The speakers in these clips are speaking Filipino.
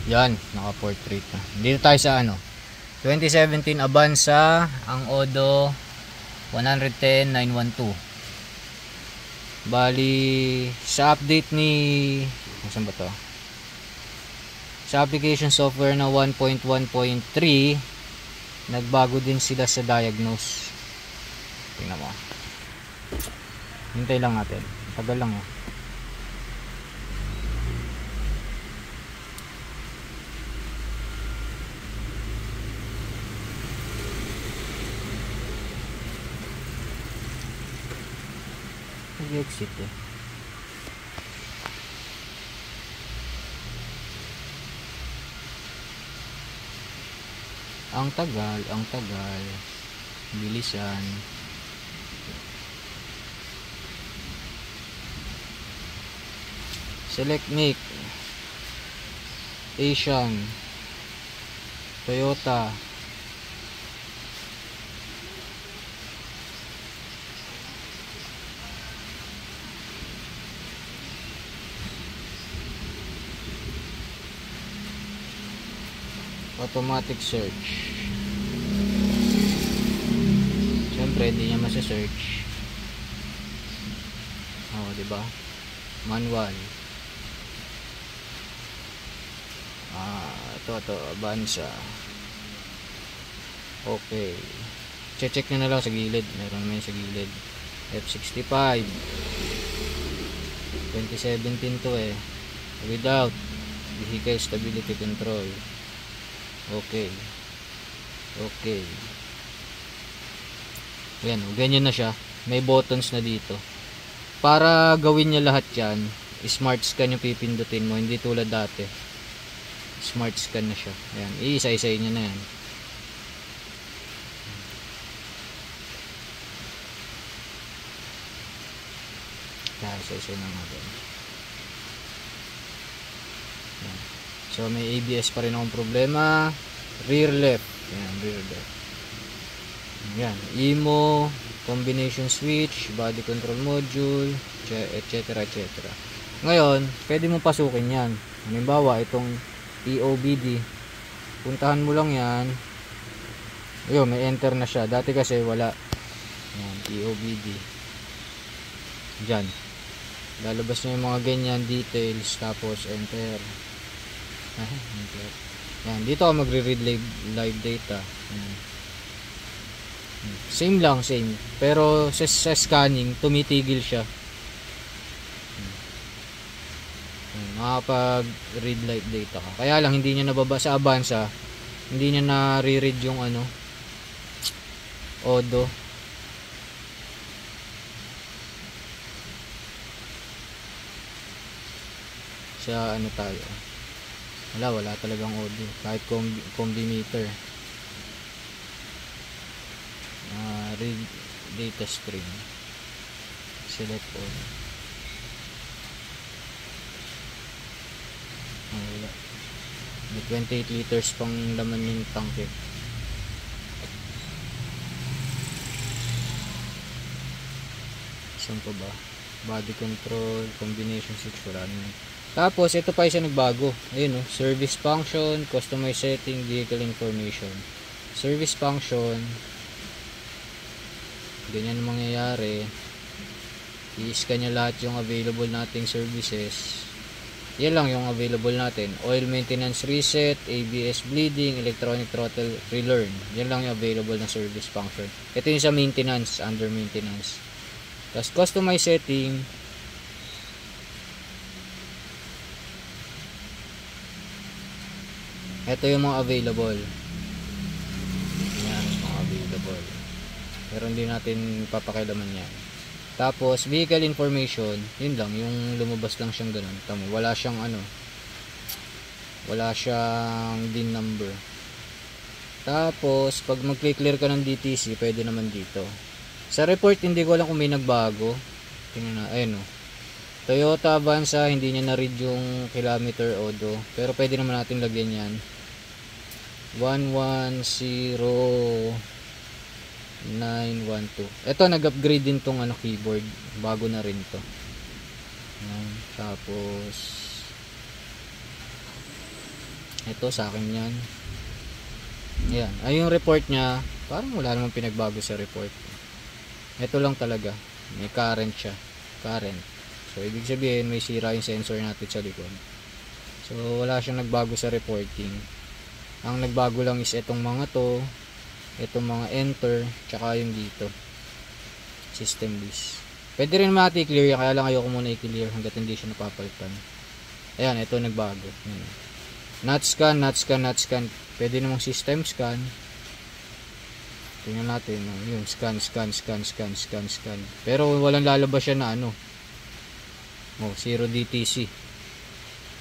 Yan, naka-portrait na. Dito tayo sa ano, 2017 Avanza, ang Odo 110912. Bali, sa update ni, saan ba to? Sa application software na 1.1.3, nagbago din sila sa diagnose. Tingnan mo. Hintay lang natin. Tagal lang oh. Nag-exit eh. Ang tagal. Bilisan. Select make. Asian. Toyota. Automatic search. Siyempre, hindi niya masa-search. Oh, di ba? Manual. Ito, Avanza. Okay. Check nyo na lang sa gilid. Meron naman sa gilid. F65. 2017 to eh. Without vehicle stability control. Okay. Ayan, ganyan na siya. May buttons na dito. Para gawin niya lahat yan, smart scan yung pipindutin mo. Hindi tulad dati. Smart scan na siya. Ayan, iisa-isay niya na yan. Isa-isay na natin. Ayan. So may ABS pa rin akong problema. Rear left. Ayan, rear left. Ayan, IMO, combination switch, body control module, etc. Ngayon, pwede mo pasukin yan. Halimbawa, itong EOBD. Puntahan mo lang yan. Ayun, may enter na siya. Dati kasi wala. Ayan, EOBD. Diyan. Lalabas na yung mga ganyan details. Tapos enter. Enter. Yan, dito ako magre-read live data. Same lang, same. Pero sa scanning, tumitigil siya. Makapag-read live data ka. Kaya lang, hindi niya nababa sa Avanza. Hindi niya na-read yung ano, Odo. Sa ano tayo. Wala talagang audio kahit combi meter. Read data stream, select all. Wala. May 28 liters pang laman yung tanke. Saan pa ba? Body control, combination switch, wala na. Tapos, ito pa isa nagbago. Ayun, service function, customize setting, vehicle information. Service function, ganyan ang mangyayari. I-scan niya lahat yung available nating services. Yan lang yung available natin. Oil maintenance reset, ABS bleeding, electronic throttle relearn. Yan lang yung available na service function. Ito yung sa maintenance, under maintenance. Tapos, customize setting, ito yung mga available. Yan, mga available. Pero hindi natin papakilaman yan. Tapos, vehicle information, yun lang, yung lumabas lang siyang ganun. Tama, wala siyang ano, wala siyang DIN number. Tapos, pag mag-clear ka ng DTC, pwede naman dito. Sa report, hindi ko alam kung may nagbago. Tingnan na, ayun o. Toyota Avanza, hindi niya na-read yung kilometer odo. Pero pwede naman natin lagyan yan. 110912. Ito, nag-upgrade din tong ano, keyboard. Bago na rin to. Tapos Ito sa akin yan. Ayan. Ay, yung report nya, parang wala namang pinagbago sa report. Ito lang talaga. May current siya. Current. So, ibig sabihin, may sira yung sensor natin sa likod. So, wala siyang nagbago sa reporting. Ang nagbago lang is itong mga to, itong mga enter, tsaka yung dito. System list. Pwede rin natin i-clear yan, kaya lang ayoko muna i-clear hanggat hindi siya napapalitan. Ayan, ito nagbago. Ayan. Not scan, not scan, not scan. Pwede namang system scan. Tingnan natin. Yun, scan, scan, scan, scan, scan, scan. Pero walang lalabas siya na ano. 0 DTC.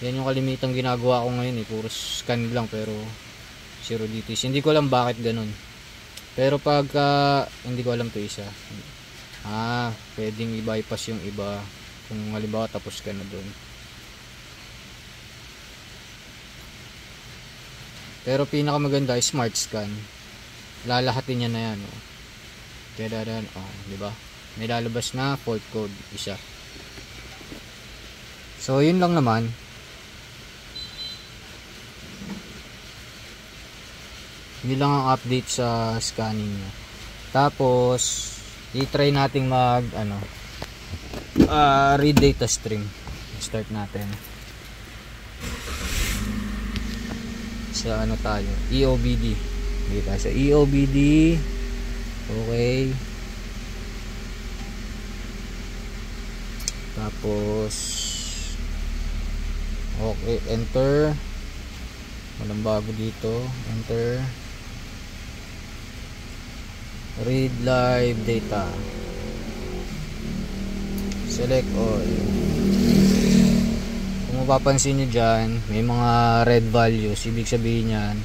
Yan yung kalimitang ginagawa ko ngayon eh. Puro scan lang pero 0 DTC. Hindi ko alam bakit ganun. Pero pagka hindi ko alam to isa. Pwedeng i-bypass yung iba. Kung halimbawa tapos ka na doon. Pero pinakamaganda ay smart scan. Lalahatin niya na yan. Kaya di ba? May lalabas na fault code isa. So yun lang naman. Yun lang ang update sa scanning niya. Tapos i-try nating mag read data stream. Start natin. Sa ano tayo? EOBD. Dito tayo sa EOBD. Okay. Tapos okay, enter. Walang bago dito. Enter. Read live data. Select all. Kung mapapansin nyo dyan, may mga red values. Ibig sabihin yan,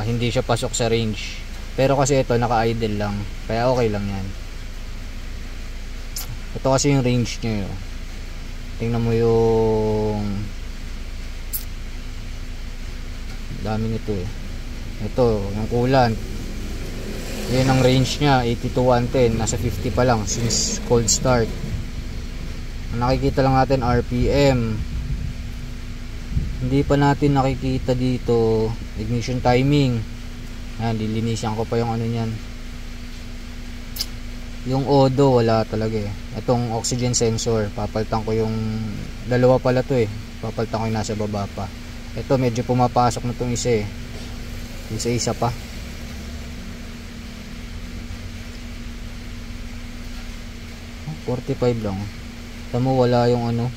hindi siya pasok sa range. Pero kasi ito, naka-idle lang. Kaya okay lang yan. Ito kasi yung range nyo. Tingnan mo yung dami nito eh. Ito, yung coolant. Yan ang range nya, 80 to 110. Nasa 50 pa lang since cold start. Nakikita lang natin RPM. Hindi pa natin nakikita dito ignition timing. Ayan, lilinisan ko pa yung ano niyan. Yung odo wala talaga eh. Itong oxygen sensor, papalitan ko yung dalawa pala to eh. Papalitan ko yung nasa baba pa. Ito medyo pumapasok na tong isa eh. Isa pa. Oh, 45 lang. Tamo wala yung ano.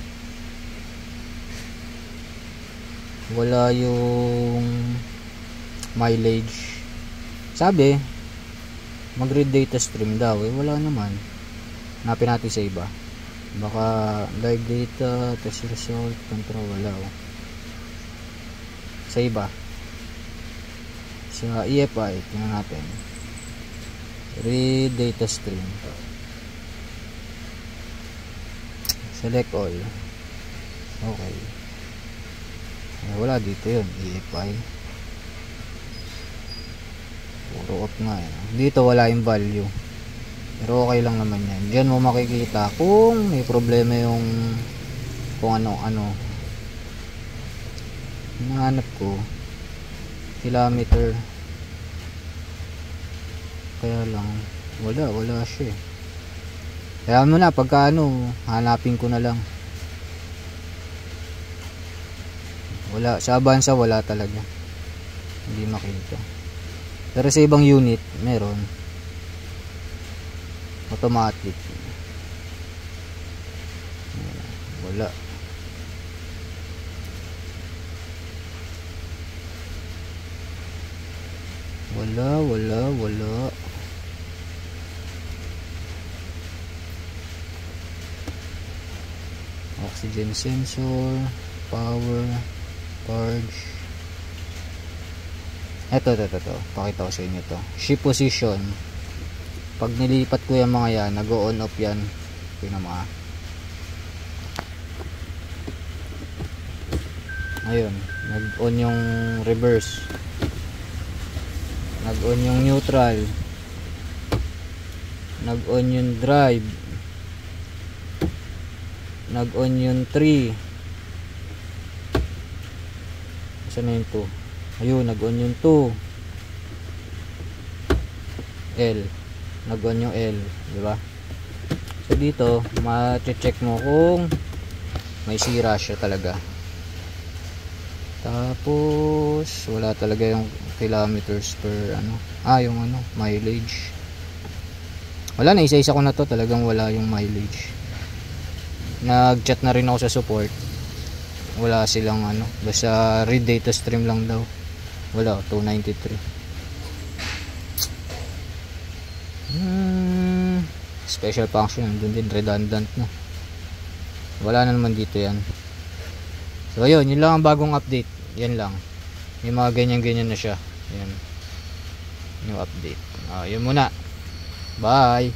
Wala yung mileage. Sabi mag-read data stream daw eh, wala naman. Hanapin natin sa iba. Baka live data, test result, control, wala oh. Sa iba. Sa EFI, tingnan natin. Read data stream. Select all. Okay. Wala dito yun. EFI. Puro off nga eh. Dito wala yung value. Pero okay lang naman yan. Diyan mo makikita kung may problema yung kung ano. Hinahanap ko. Kilometer. Kaya lang. Wala siya eh. Kaya mo na pagka hanapin ko na lang. Wala sa Avanza, wala talaga. Hindi makita. Pero sa ibang unit meron. Automatic. Wala. Wala. Oxygen sensor, power, charge. Ito. Pakita ko sa inyo to. Shift position. Pag nilipat ko yung mga yan, nag-on off yan. Tingnan mo ah. Ayun, nag-on yung reverse. Nag-on yung neutral. Nag-on yung drive. Nag-on yung 3. Saan na yung 2? Ayun, nag-on yung 2. L. Nag-on yung L. Diba? So dito, ma-check mo kung may sira siya talaga. Tapos, wala talaga yung kilometers per ano. Yung ano, mileage. Wala na, isa-isa ko na to. Talagang wala yung mileage. Nag-chat na rin ako sa support. Wala silang ano. Basta read data stream lang daw. Wala, 293. Special function. Doon din, redundant na. Wala na naman dito yan. So ayun, yun lang ang bagong update. Yan lang. May mga ganyan-ganyan na siya. Yan. Yung update. Yun muna. Bye.